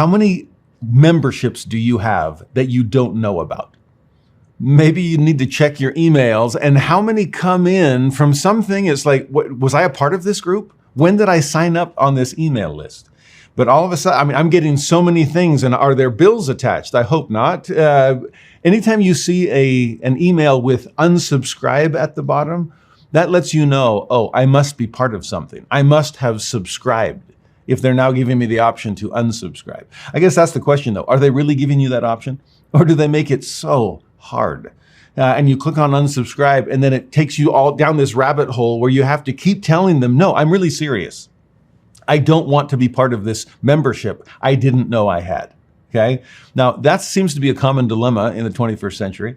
How many memberships do you have that you don't know about? Maybe you need to check your emails, and how many come in from something. It's like, was I a part of this group? When did I sign up on this email list? But all of a sudden, I'm getting so many things, and are there bills attached? I hope not. Anytime you see an email with unsubscribe at the bottom, that lets you know, oh, I must be part of something. I must have subscribed if they're now giving me the option to unsubscribe. I guess that's the question, though. Are they really giving you that option? Or do they make it so hard? And you click on unsubscribe, and then it takes you all down this rabbit hole where you have to keep telling them, no, I'm really serious. I don't want to be part of this membership I didn't know I had. Okay? Now, that seems to be a common dilemma in the 21st century.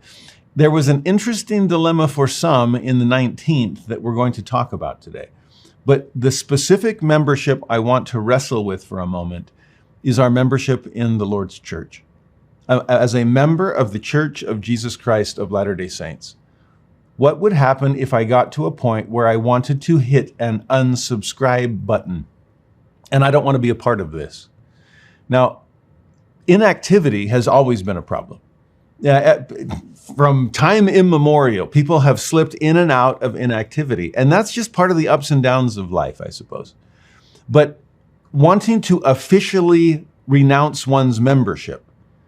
There was an interesting dilemma for some in the 19th that we're going to talk about today. But the specific membership I want to wrestle with for a moment is our membership in the Lord's church. As a member of the Church of Jesus Christ of Latter-day Saints, what would happen if I got to a point where I wanted to hit an unsubscribe button? And I don't want to be a part of this. Now, inactivity has always been a problem. From time immemorial, people have slipped in and out of inactivity. And that's just part of the ups and downs of life, I suppose. But wanting to officially renounce one's membership,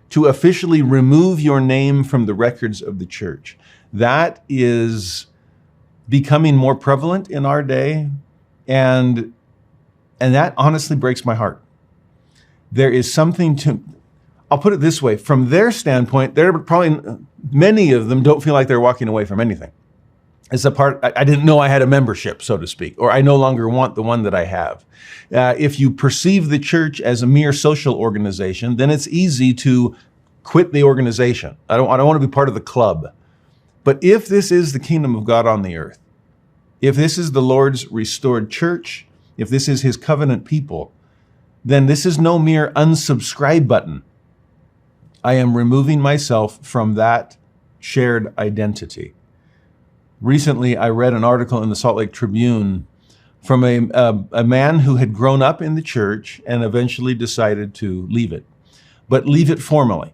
to officially remove your name from the records of the church, that is becoming more prevalent in our day. And that honestly breaks my heart. There is something to, I'll put it this way, from their standpoint, they're probably, many of them don't feel like they're walking away from anything. It's a part, I didn't know I had a membership, so to speak, or I no longer want the one that I have. If you perceive the church as a mere social organization, then it's easy to quit the organization. I don't want to be part of the club. But if this is the kingdom of God on the earth, if this is the Lord's restored church, if this is his covenant people, then this is no mere unsubscribe button. I am removing myself from that shared identity. Recently, I read an article in the Salt Lake Tribune from a man who had grown up in the church and eventually decided to leave it, but leave it formally.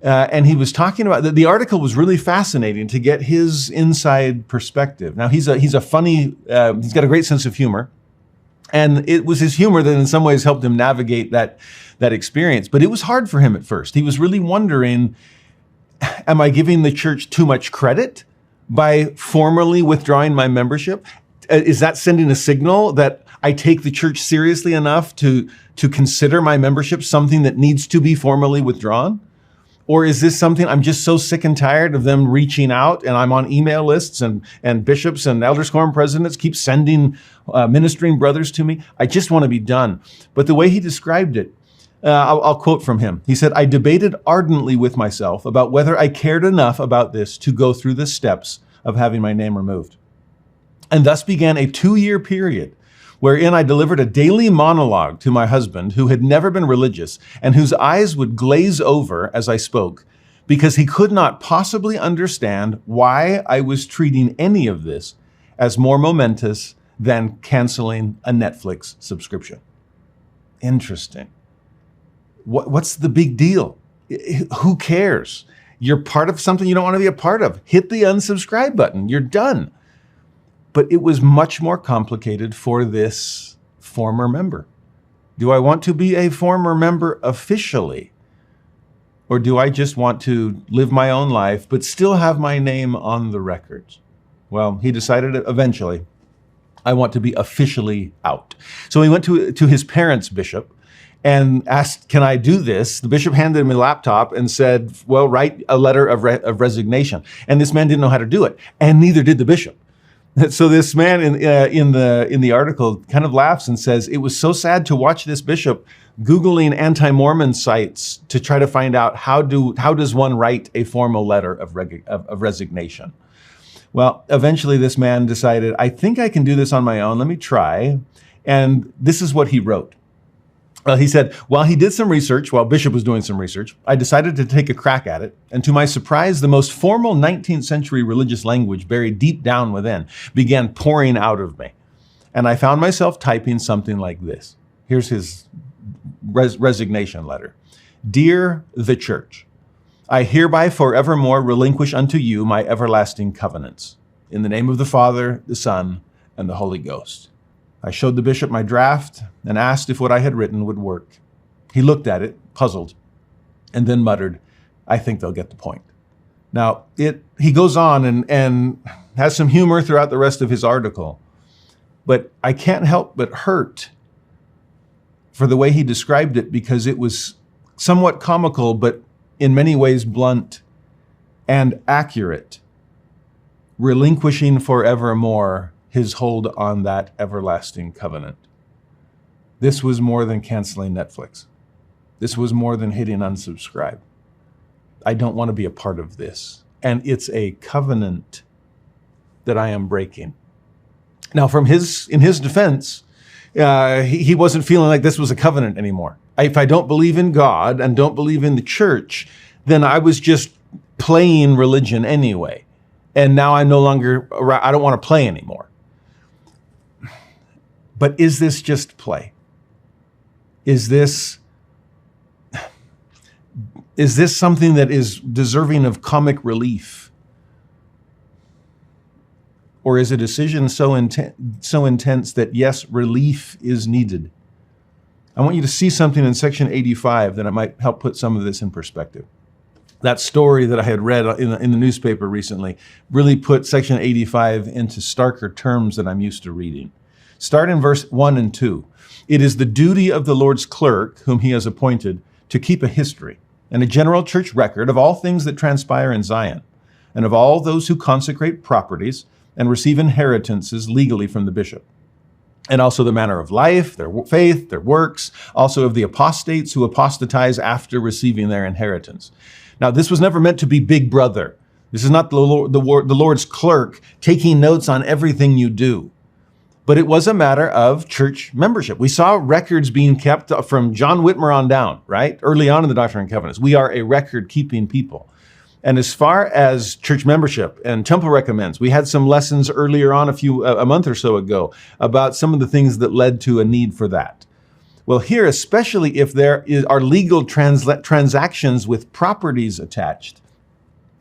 And he was talking about that. The article was really fascinating to get his inside perspective. Now, he's a funny, he's got a great sense of humor. And it was his humor that in some ways helped him navigate that experience. But it was hard for him at first. He was really wondering, am I giving the church too much credit by formally withdrawing my membership? Is that sending a signal that I take the church seriously enough to consider my membership something that needs to be formally withdrawn? Or is this something I'm just so sick and tired of them reaching out, and I'm on email lists and bishops and elders quorum presidents keep sending ministering brothers to me. I just want to be done. But the way he described it, I'll quote from him. He said, I debated ardently with myself about whether I cared enough about this to go through the steps of having my name removed. And thus began a 2-year period wherein I delivered a daily monologue to my husband, who had never been religious and whose eyes would glaze over as I spoke, because he could not possibly understand why I was treating any of this as more momentous than canceling a Netflix subscription. Interesting. What's the big deal? Who cares? You're part of something you don't want to be a part of. Hit the unsubscribe button. You're done. But it was much more complicated for this former member. Do I want to be a former member officially? Or do I just want to live my own life, but still have my name on the records? Well, he decided eventually, I want to be officially out. So he went to his parents' bishop and asked, can I do this? The bishop handed him a laptop and said, well, write a letter of resignation. And this man didn't know how to do it, and neither did the bishop. So this man in the article kind of laughs and says, it was so sad to watch this bishop Googling anti-Mormon sites to try to find out how does one write a formal letter of resignation. Well, eventually this man decided, I think I can do this on my own. Let me try. And this is what he wrote. He said, while he did some research, while Bishop was doing some research, I decided to take a crack at it. And to my surprise, the most formal 19th century religious language buried deep down within began pouring out of me. And I found myself typing something like this. Here's his resignation letter. Dear the church, I hereby forevermore relinquish unto you my everlasting covenants. In the name of the Father, the Son, and the Holy Ghost. I showed the bishop my draft and asked if what I had written would work. He looked at it, puzzled, and then muttered, I think they'll get the point. Now, he goes on and has some humor throughout the rest of his article, but I can't help but hurt for the way he described it, because it was somewhat comical, but in many ways blunt and accurate, relinquishing forevermore his hold on that everlasting covenant. This was more than canceling Netflix. This was more than hitting unsubscribe. I don't want to be a part of this. And it's a covenant that I am breaking. Now, in his defense, he wasn't feeling like this was a covenant anymore. If I don't believe in God and don't believe in the church, then I was just playing religion anyway. And now I don't want to play anymore. But is this just play? Is this something that is deserving of comic relief? Or is a decision so intense that, yes, relief is needed? I want you to see something in section 85 that might help put some of this in perspective. That story that I had read in the newspaper recently really put section 85 into starker terms than I'm used to reading. Start in verse 1 and 2. It is the duty of the Lord's clerk, whom he has appointed, to keep a history and a general church record of all things that transpire in Zion, and of all those who consecrate properties and receive inheritances legally from the bishop, and also the manner of life, their faith, their works, also of the apostates who apostatize after receiving their inheritance. Now, this was never meant to be Big Brother. This is not the Lord's clerk taking notes on everything you do. But it was a matter of church membership. We saw records being kept from John Whitmer on down, right? Early on in the Doctrine Covenants. We are a record-keeping people. And as far as church membership, and Temple recommends, we had some lessons earlier on a month or so ago about some of the things that led to a need for that. Well, here, especially if there are legal transactions with properties attached,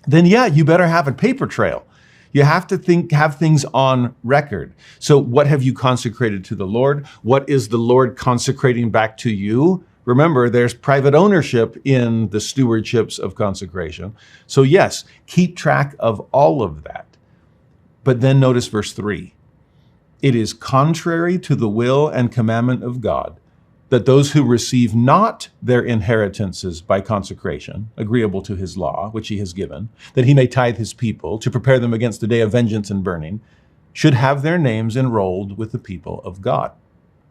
then yeah, you better have a paper trail. You have to have things on record. So what have you consecrated to the Lord? What is the Lord consecrating back to you? Remember, there's private ownership in the stewardships of consecration. So yes, keep track of all of that. But then notice verse 3. It is contrary to the will and commandment of God that those who receive not their inheritances by consecration, agreeable to his law, which he has given, that he may tithe his people to prepare them against the day of vengeance and burning, should have their names enrolled with the people of God.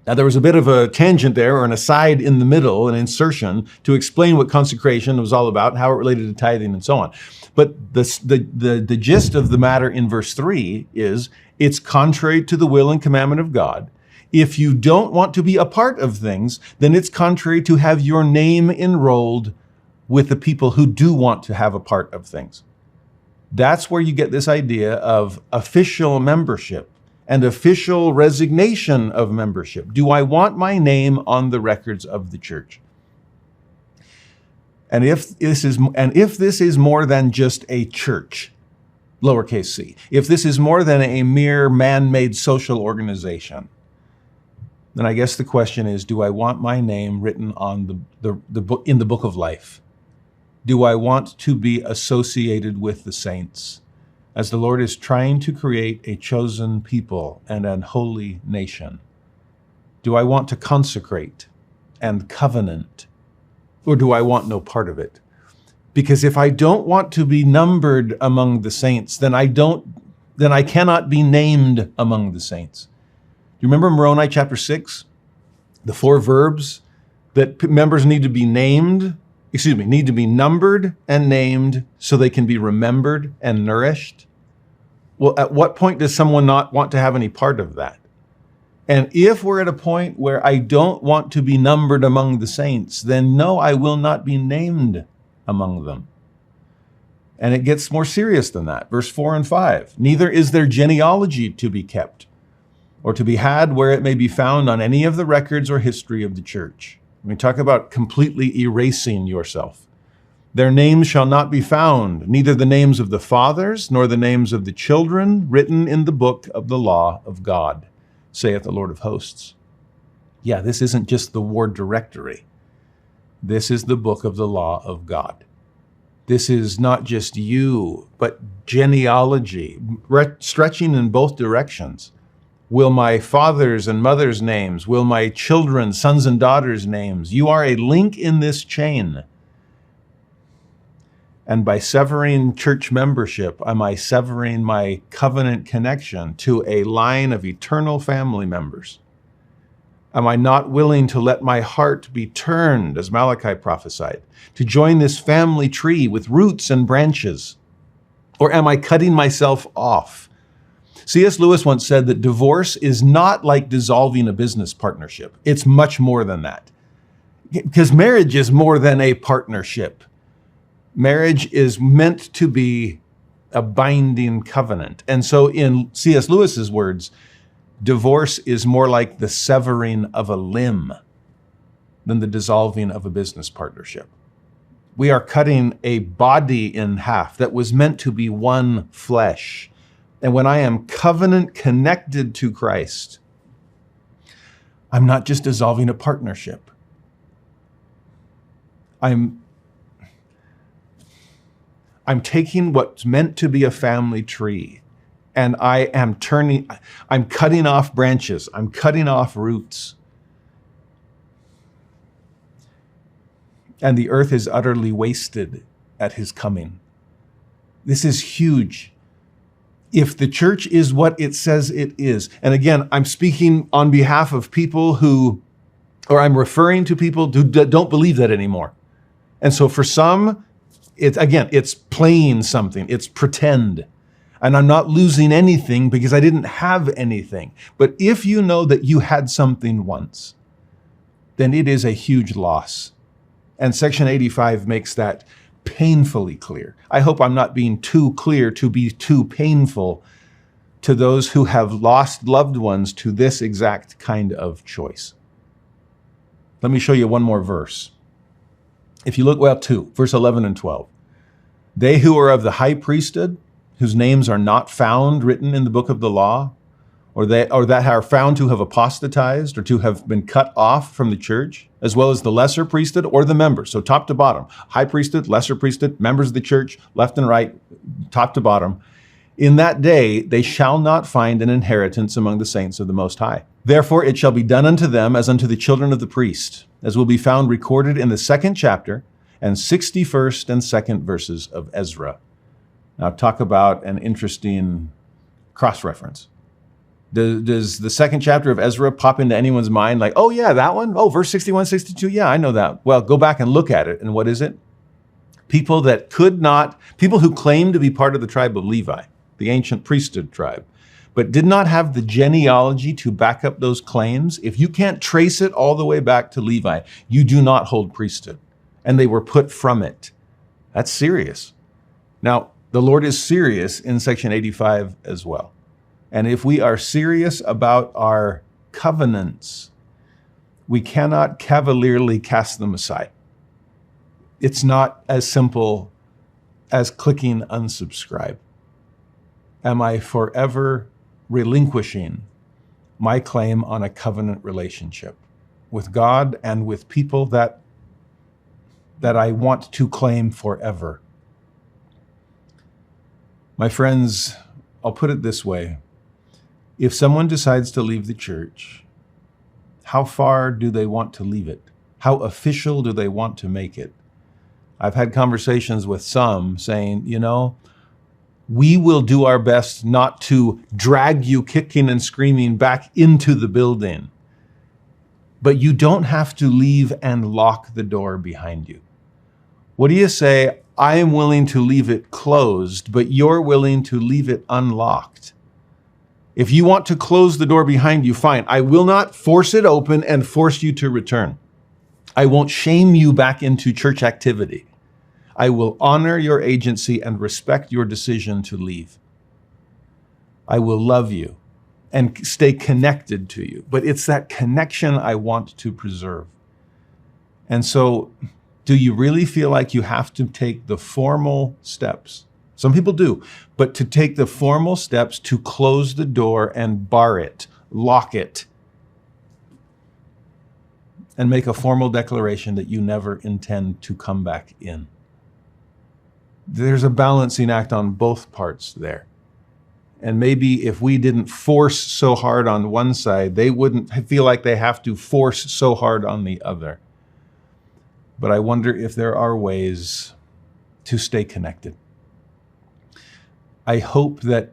Now, there was a bit of a tangent there, or an aside in the middle, an insertion, to explain what consecration was all about, how it related to tithing, and so on. But the gist of the matter in verse 3 is, it's contrary to the will and commandment of God. If you don't want to be a part of things, then it's contrary to have your name enrolled with the people who do want to have a part of things. That's where you get this idea of official membership and official resignation of membership. Do I want my name on the records of the church? And if this is more than just a church, lowercase c, if this is more than a mere man-made social organization, then I guess the question is, do I want my name written on the book, in the book of life? Do I want to be associated with the saints as the Lord is trying to create a chosen people and an holy nation? Do I want to consecrate and covenant, or do I want no part of it? Because if I don't want to be numbered among the saints, then I cannot be named among the saints. You remember Moroni chapter 6? The 4 verbs that members need to be numbered and named so they can be remembered and nourished. Well, at what point does someone not want to have any part of that? And if we're at a point where I don't want to be numbered among the saints, then no, I will not be named among them. And it gets more serious than that. Verse 4 and 5. Neither is there genealogy to be kept, or to be had where it may be found on any of the records or history of the church. We talk about completely erasing yourself. Their names shall not be found, neither the names of the fathers nor the names of the children written in the book of the law of God, saith the Lord of hosts. Yeah, this isn't just the war directory. This is the book of the law of God. This is not just you, but genealogy, stretching in both directions. Will my father's and mother's names, will my children's, sons and daughters' names? You are a link in this chain. And by severing church membership, am I severing my covenant connection to a line of eternal family members? Am I not willing to let my heart be turned, as Malachi prophesied, to join this family tree with roots and branches? Or am I cutting myself off? C.S. Lewis once said that divorce is not like dissolving a business partnership. It's much more than that. Because marriage is more than a partnership. Marriage is meant to be a binding covenant. And so in C.S. Lewis's words, divorce is more like the severing of a limb than the dissolving of a business partnership. We are cutting a body in half that was meant to be one flesh. And when I am covenant connected to Christ, I'm not just dissolving a partnership. I'm taking what's meant to be a family tree, and I'm cutting off branches, I'm cutting off roots. And the earth is utterly wasted at his coming. This is huge. If the church is what it says it is, and again, I'm speaking on behalf of people I'm referring to people who don't believe that anymore. And so for some, it's playing something, it's pretend. And I'm not losing anything because I didn't have anything. But if you know that you had something once, then it is a huge loss. And Section 85 makes that painfully clear. I hope I'm not being too clear to be too painful to those who have lost loved ones to this exact kind of choice. Let me show you one more verse. If you look, two, verse 11 and 12. They who are of the high priesthood, whose names are not found written in the book of the law, or that are found to have apostatized or to have been cut off from the church, as well as the lesser priesthood or the members. So top to bottom, high priesthood, lesser priesthood, members of the church, left and right, top to bottom. In that day, they shall not find an inheritance among the saints of the Most High. Therefore, it shall be done unto them as unto the children of the priest, as will be found recorded in the 2nd chapter and 61st and 2nd verses of Ezra. Now, talk about an interesting cross-reference. Does the 2nd chapter of Ezra pop into anyone's mind like, oh yeah, that one? Oh, verse 61, 62, yeah, I know that. Well, go back and look at it. And what is it? People who claim to be part of the tribe of Levi, the ancient priesthood tribe, but did not have the genealogy to back up those claims. If you can't trace it all the way back to Levi, you do not hold priesthood. And they were put from it. That's serious. Now, the Lord is serious in Section 85 as well. And if we are serious about our covenants, we cannot cavalierly cast them aside. It's not as simple as clicking unsubscribe. Am I forever relinquishing my claim on a covenant relationship with God and with people that I want to claim forever? My friends, I'll put it this way. If someone decides to leave the church, how far do they want to leave it? How official do they want to make it? I've had conversations with some saying, we will do our best not to drag you kicking and screaming back into the building, but you don't have to leave and lock the door behind you. What do you say? I am willing to leave it closed, but you're willing to leave it unlocked. If you want to close the door behind you, fine. I will not force it open and force you to return. I won't shame you back into church activity. I will honor your agency and respect your decision to leave. I will love you and stay connected to you. But it's that connection I want to preserve. And so, do you really feel like you have to take the formal steps? Some people do, but to take the formal steps to close the door and bar it, lock it, and make a formal declaration that you never intend to come back in. There's a balancing act on both parts there. And maybe if we didn't force so hard on one side, they wouldn't feel like they have to force so hard on the other. But I wonder if there are ways to stay connected. I hope that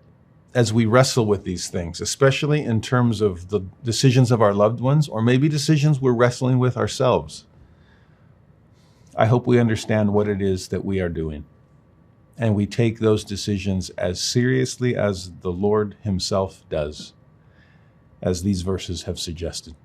as we wrestle with these things, especially in terms of the decisions of our loved ones, or maybe decisions we're wrestling with ourselves, I hope we understand what it is that we are doing. And we take those decisions as seriously as the Lord himself does, as these verses have suggested.